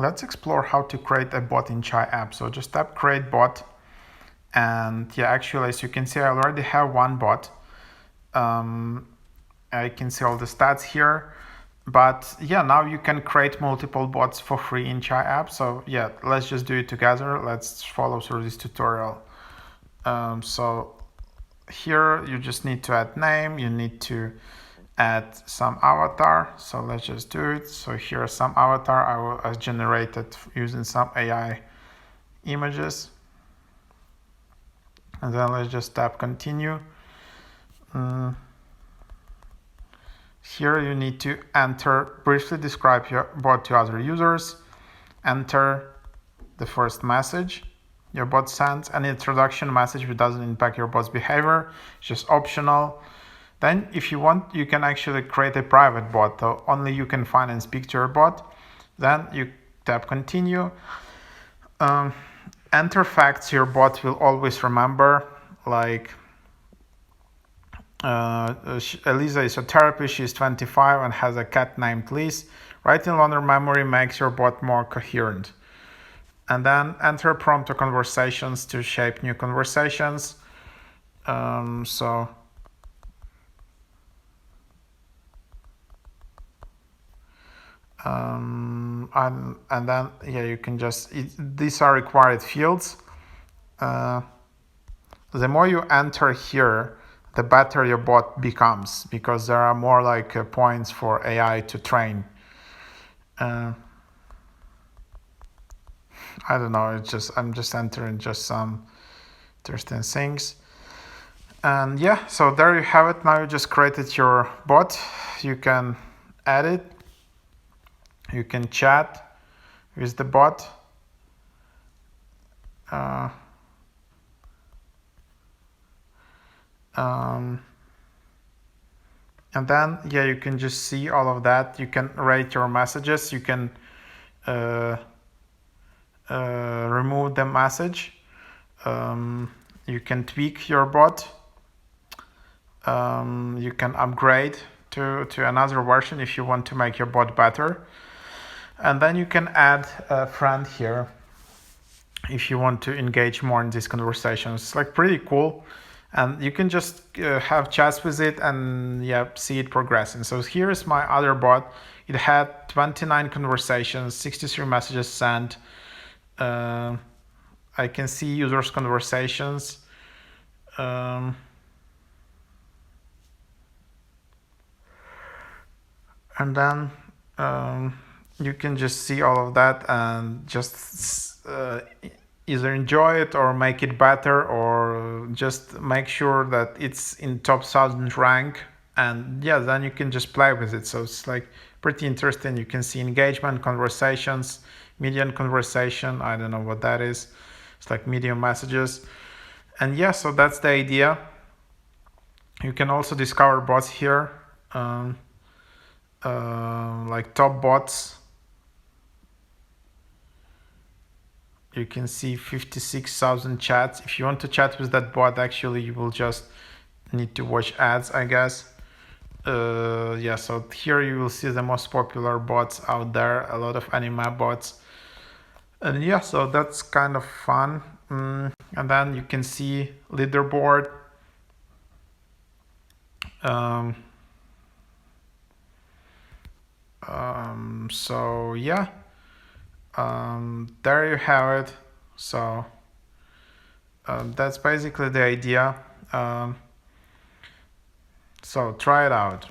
let's explore how to create a bot in Chai app. So just tap create bot, and yeah, actually, as you can see, I already have one bot. I can see all the stats here, but yeah, now you can create multiple bots for free in Chai app. So yeah, let's just do it together. Let's follow through this tutorial. So here you just need to add name, you need to add some avatar. So let's just do it. So here are some avatar I generated using some AI images. And then let's just tap continue. Here you need to briefly describe your bot to other users, enter the first message your bot sends, an introduction message which doesn't impact your bot's behavior, it's just optional. Then if you want, you can actually create a private bot, so only you can find and speak to your bot. Then you tap continue. Enter facts your bot will always remember, like Elisa is a therapist, she's 25 and has a cat named Liz. Writing longer memory makes your bot more coherent. And then enter prompt to conversations to shape new conversations. And then yeah, you can just these are required fields. The more you enter here, the better your bot becomes, because there are more like points for AI to train. I don't know, I'm just entering just some interesting things. And yeah, so there you have it. Now you just created your bot. You can edit, you can chat with the bot. And then yeah, you can just see all of that. You can rate your messages. You can remove the message. You can tweak your bot. You can upgrade to another version if you want to make your bot better. And then you can add a friend here if you want to engage more in these conversations. It's like pretty cool. And you can just have chats with it and yeah, see it progressing. So here's my other bot. It had 29 conversations, 63 messages sent. I can see users' conversations. And then you can just see all of that and just either enjoy it or make it better, or just make sure that it's in top 1000 rank. And yeah, then you can just play with it. So it's like pretty interesting. You can see engagement, conversations, median conversation. I don't know what that is. It's like medium messages. And yeah, so that's the idea. You can also discover bots here, like top bots. You can see 56,000 chats. If you want to chat with that bot, actually, you will just need to watch ads, I guess. Yeah, so here you will see the most popular bots out there, a lot of anime bots. And yeah, so that's kind of fun. And then you can see leaderboard. So yeah. There you have it. So that's basically the idea. So try it out.